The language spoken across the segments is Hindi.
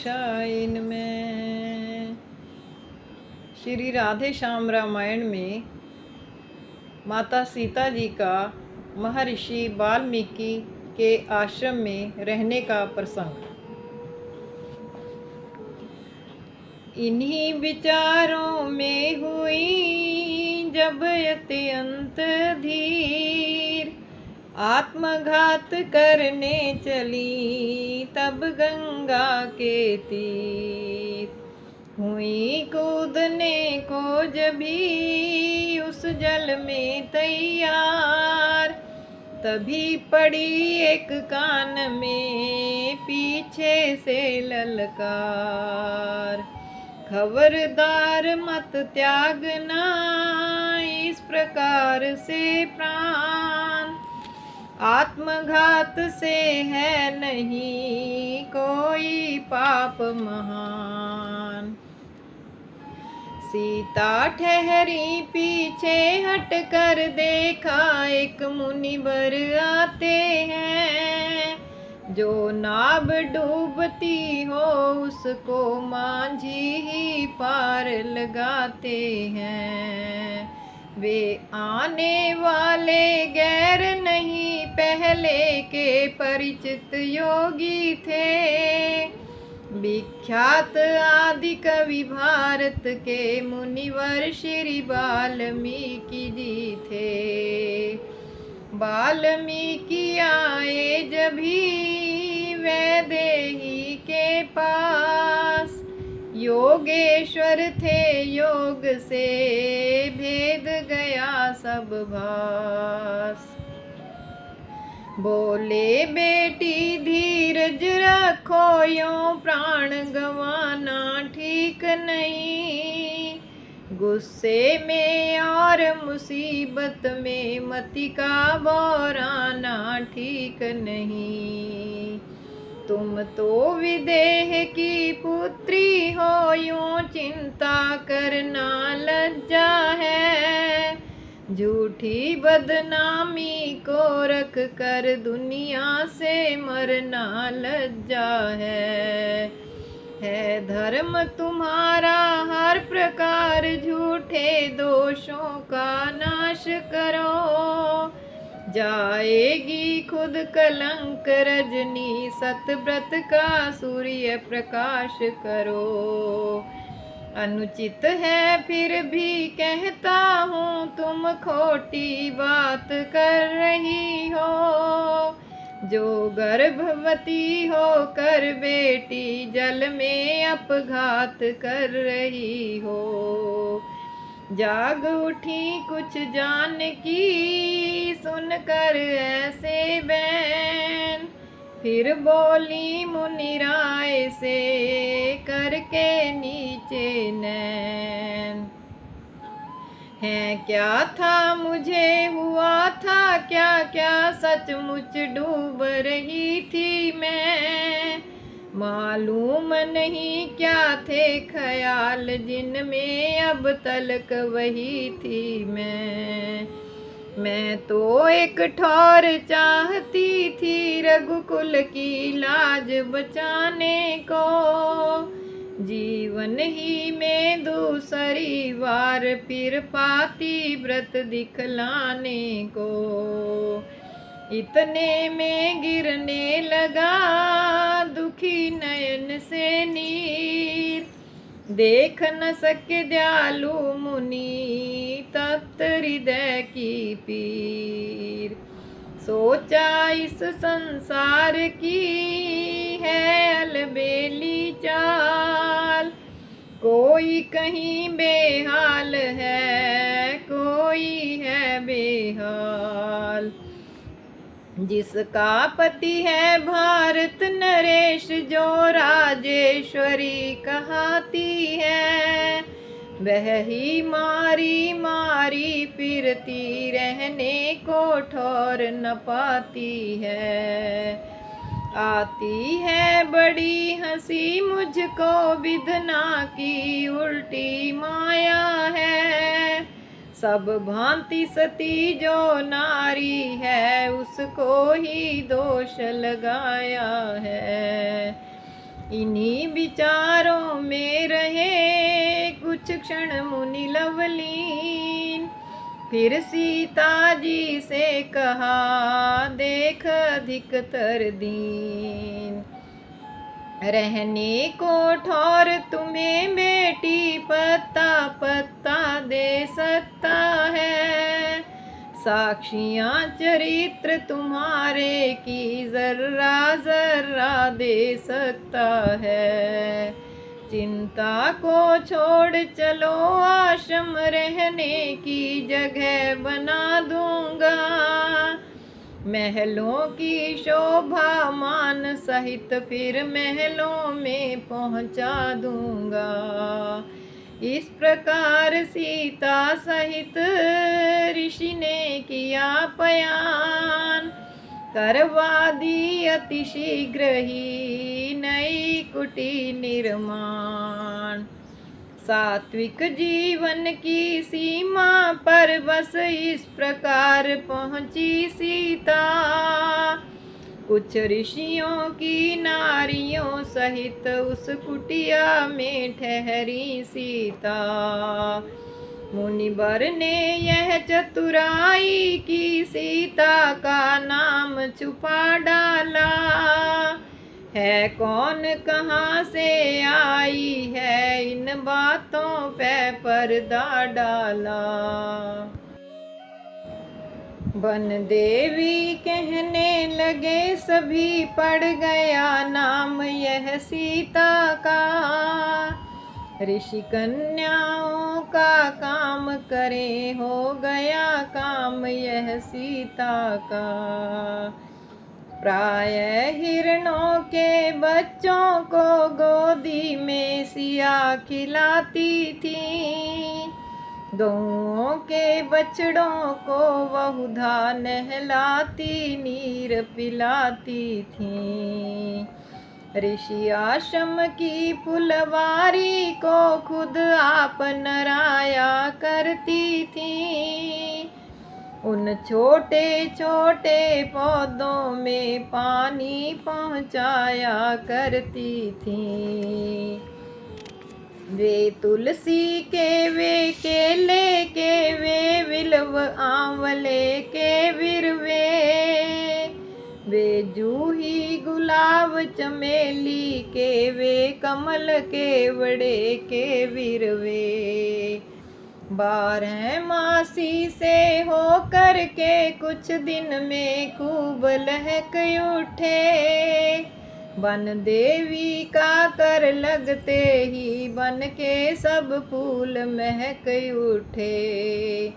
दशा इनमें। श्री राधे श्याम रामायण में माता सीता जी का महर्षि वाल्मीकि के आश्रम में रहने का प्रसंग। इन्हीं विचारों में हुई जब अत्यंत धीर, आत्मघात करने चली तब गंगा के तीर। हुई कूदने को जभी उस जल में तैयार, तभी पड़ी एक कान में पीछे से ललकार। खबरदार मत त्यागना इस प्रकार से प्राण, आत्मघात से है नहीं कोई पाप महान। सीता ठहरी पीछे हट कर देखा एक मुनिवर आते हैं, जो नाव डूबती हो उसको मांझी ही पार लगाते हैं। वे आने वाले गैर नहीं पहले के परिचित योगी थे, विख्यात आदि कवि भारत के मुनिवर श्री वाल्मीकि जी थे। वाल्मीकि आए जभी वैदेही के पास, योगेश्वर थे योग से भेद गया सब भास। बोले बेटी धीरज रखो यूं प्राण गंवाना ठीक नहीं, गुस्से में और मुसीबत में मति का बौराना ठीक नहीं। तुम तो विदेह की पुत्री हो यूं चिंता करना लज्जा है, झूठी बदनामी को रख कर दुनिया से मरना लज्जा है। धर्म तुम्हारा हर प्रकार झूठे दोषों का नाश करो, जाएगी खुद कलंक रजनी सतव्रत का सूर्य प्रकाश करो। अनुचित है फिर भी कहता हूँ तुम खोटी बात कर रही हो, जो गर्भवती होकर बेटी जल में अपघात कर रही हो। जाग उठी कुछ जान की सुनकर ऐसे बैन, फिर बोली मुनि राय से करके नीचे नैन। है क्या था मुझे हुआ था क्या क्या सचमुच डूब रही थी मैं, मालूम नहीं क्या थे ख्याल जिनमें अब तलक वही थी मैं तो एक ठौर चाहती थी रघुकुल की लाज बचाने को, जीवन ही में दूसरी बार फिर पाती व्रत दिखलाने को। इतने में गिरने लगा दुखी नयन से नीर, देख न सके दयालु मुनि तप्त हृदय की पीर। सोचा इस संसार की है अलबेली चाल, कोई कहीं बेहाल है कोई है बेहाल। जिसका पति है भारत नरेश जो राजेश्वरी कहाती है, वह ही मारी मारी फिरती रहने को ठौर न पाती है। आती है बड़ी हंसी मुझको विधना की उल्टी माया है, सब भांति सती जो नारी है उसको ही दोष लगाया है। इन्हीं विचारों में रहे कुछ क्षण मुनि लवलीन। फिर सीता जी से कहा देख अधिकतर दीन। रहने को ठौर तुम्हें बेटी पत्ता पत्ता दे सकता है। साक्षियाँ चरित्र तुम्हारे की जर्रा जर्रा दे सकता है। चिंता को छोड़ चलो आश्रम रहने की जगह बना दूंगा। महलों की शोभा मान सहित फिर महलों में पहुंचा दूंगा। इस प्रकार सीता सहित ऋषि ने किया पयान। करवा दी अति शीघ्र ही नई कुटी निर्माण। सात्विक जीवन की सीमा पर बस इस प्रकार पहुंची सीता। कुछ ऋषियों की नारियों सहित उस कुटिया में ठहरी सीता। मुनिवर ने यह चतुराई की सीता का नाम छुपा डाला। है कौन कहाँ से आई है इन बातों पे पर्दा डाला। वन देवी कहने लगे सभी पड़ गया नाम यह सीता का। ऋषि कन्याओं का काम करे हो गया काम यह सीता का। प्रायः हिरणों के बच्चों को गोदी में सिया खिलाती थी। गौओं के बछड़ों को बहुधा नहलाती नीर पिलाती थी। ऋषि आश्रम की फुलवारी को खुद आप नराया करती थी। उन छोटे छोटे पौधों में पानी पहुँचाया करती थी। वे तुलसी के वे केले के वे विल्व आंवले के विरवे। वे जूही गुलाब चमेली के वे कमल के वड़े के विरवे। 12 मासी से होकर के कुछ दिन में खूब लहक उठे। वन देवी का कर लगते ही बन के सब फूल महक उठे।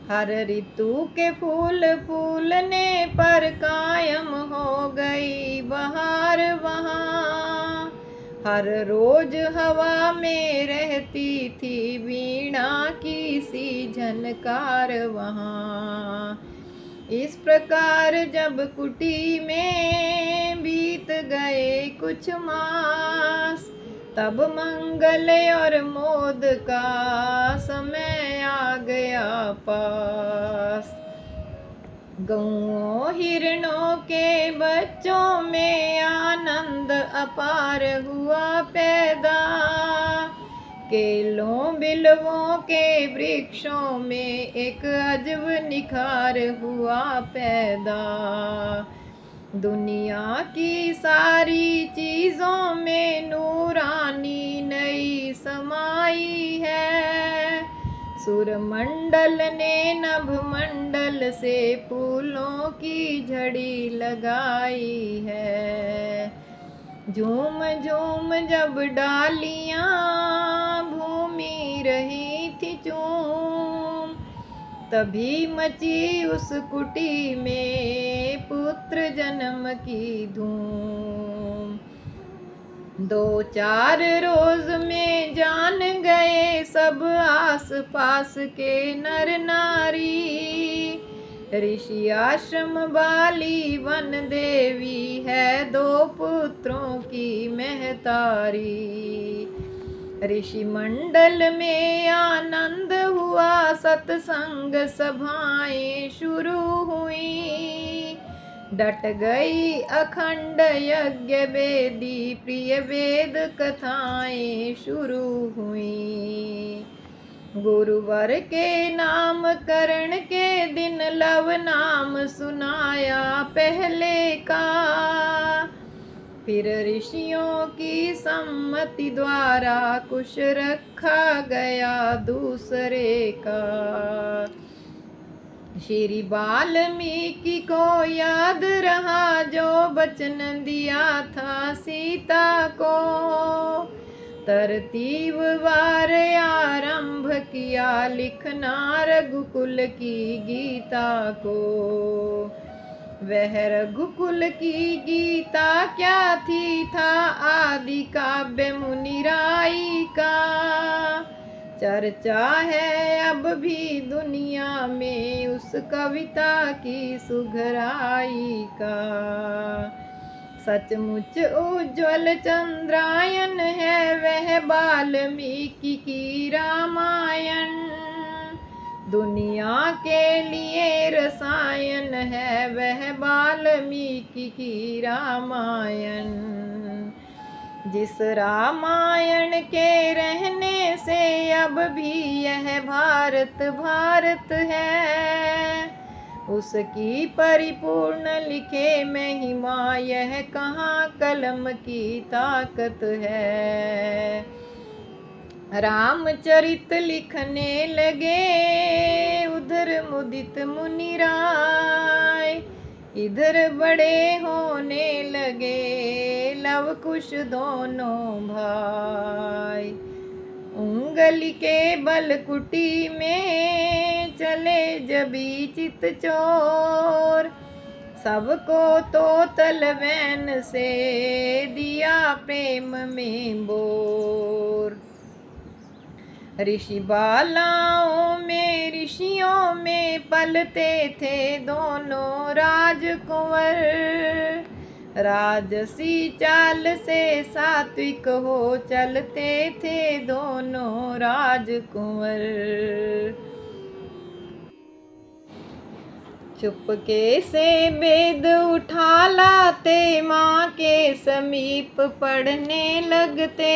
हर ऋतु के फूल फूलने पर कायम हो गई बहार वहाँ। हर रोज हवा में रहती थी वीणा की सी झनकार वहाँ। इस प्रकार जब कुटी में बीत गए कुछ मास, तब मंगल और मोद का समय आ गया पास। गौओं हिरणों के बच्चों में आनंद अपार हुआ पैदा। केलों बिलवों के वृक्षों में एक अजब निखार हुआ पैदा। दुनिया की सारी चीज़ों में नूरानी नई समाई है। सुरमंडल ने नभमंडल से फूलों की झड़ी लगाई है। झूम झूम जब डालियाँ भूमि रही थी चूम, तभी मची उस कुटी में पुत्र जन्म की धूम। 2-4 रोज में जान गए सब आस पास के नर नारी। ऋषि आश्रम वाली वन देवी है 2 पुत्रों की महतारी। ऋषि मंडल में आनंद हुआ, सत्संग सभाएं शुरू हुई। डट गई अखंड यज्ञ वेदी, प्रिय वेद कथाएं शुरू हुई। गुरुवर के नामकरण के दिन लव नाम सुनाया पहले का, फिर ऋषियों की सम्मति द्वारा कुश रखा गया दूसरे का। श्री वाल्मीकि को याद रहा जो वचन दिया था सीता को, तरतीब वार आरंभ किया लिखना रघुकुल की गीता को। वह रघुकुल की गीता क्या थी, था आदि काव्य मुनि राई का। चर्चा है अब भी दुनिया में उस कविता की सुघराई का। सचमुच उज्ज्वल चंद्रायन है वह वाल्मीकि की रामायण, दुनिया के लिए रसायन है वह वाल्मीकि की रामायण। जिस रामायण के रहने से अब भी यह भारत भारत है, उसकी परिपूर्ण लिखे महिमा यह कहाँ कलम की ताकत है। रामचरित लिखने लगे उधर मुदित मुनि राय, इधर बड़े होने लगे लव कुश दोनों भाई। उंगली के बल कुटी में चले जबी चित चोर, सबको तो तलवैन से दिया प्रेम में बोर। ऋषि बालाओं में ऋषियों में पलते थे दोनों राजकुंवर, राजसी चाल से सात्विक हो चलते थे दोनों राजकुंवर। चुपके से वेद उठा लाते माँ के समीप पढ़ने लगते,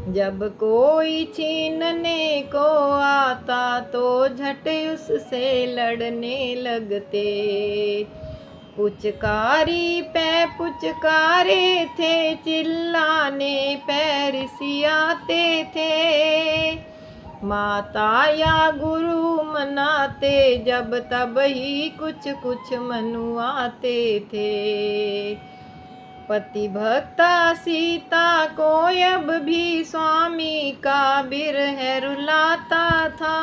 जब कोई छीनने को आता तो झट उससे लड़ने लगते। पुचकारी पे पुचकारे थे, चिल्लाने पैर सियाते थे, माता या गुरु मनाते जब तब ही कुछ कुछ मनुआते थे। पति भक्ता सीता को अब भी स्वामी का बिरह रुलाता था,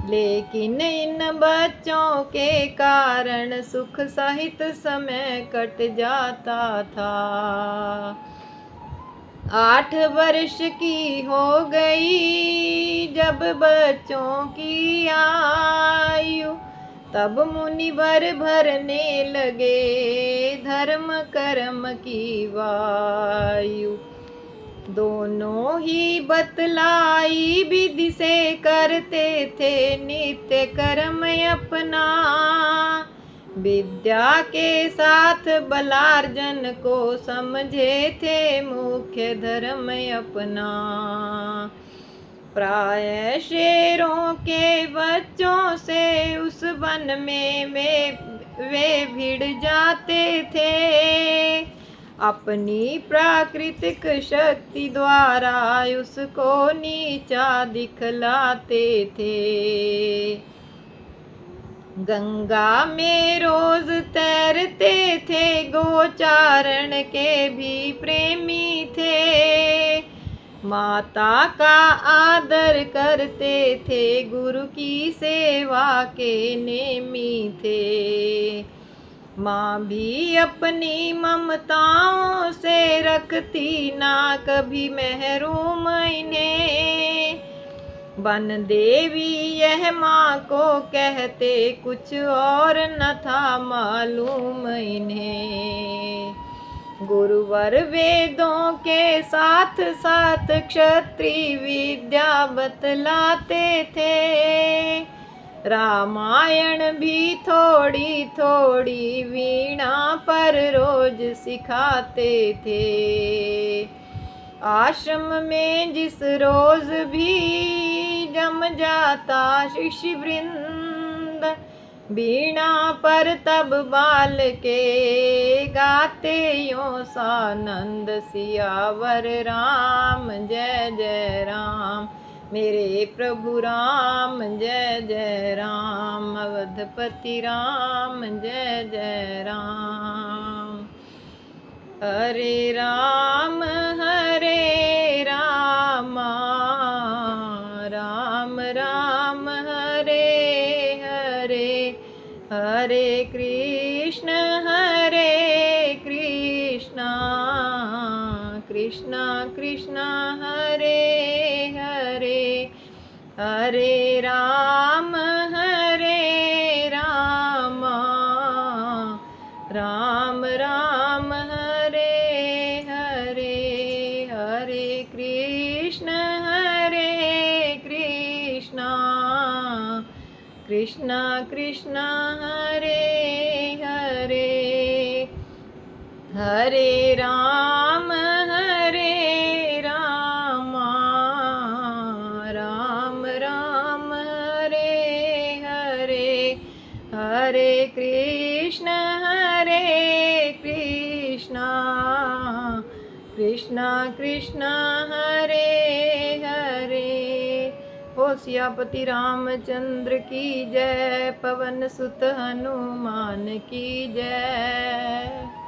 लेकिन इन बच्चों के कारण सुख सहित समय कट जाता था। 8 वर्ष की हो गई जब बच्चों की आयु, तब मुनि भर भरने लगे धर्म कर्म की वायु। दोनों ही बतलाई विधि से करते थे नित्य कर्म अपना, विद्या के साथ बलार्जन को समझे थे मुख्य धर्म अपना। प्राय शेरों के बच्चों से उस वन में वे भिड़ जाते थे, अपनी प्राकृतिक शक्ति द्वारा उसको नीचा दिखलाते थे। गंगा में रोज तैरते थे, गोचारण के भी प्रेमी थे, माता का आदर करते थे, गुरु की सेवा के नेमी थे। माँ भी अपनी ममताओं से रखती ना कभी महरूम इन्हें, वन देवी यह माँ को कहते कुछ और न था मालूम इन्हें। गुरुवर वेदों के साथ साथ क्षत्रिय विद्या बतलाते थे, रामायण भी थोड़ी थोड़ी वीणा पर रोज सिखाते थे। आश्रम में जिस रोज भी जम जाता शिष्य वृंद, वीणा पर तब बाल के गाते यों सानंद। सियावर राम जय जय राम, मेरे प्रभु राम जय जय राम, अवधपति राम जय जय राम। हरे राम राम राम हरे हरे, हरे कृष्ण कृष्ण कृष्ण हरे हरे, हरे राम राम राम हरे हरे, हरे कृष्ण कृष्ण कृष्ण हरे हरे, हरे राम राम राम हरे हरे, हरे कृष्ण कृष्ण कृष्ण हरे हरे। हो सियापति रामचंद्र की जय, पवन सुत हनुमान की जय।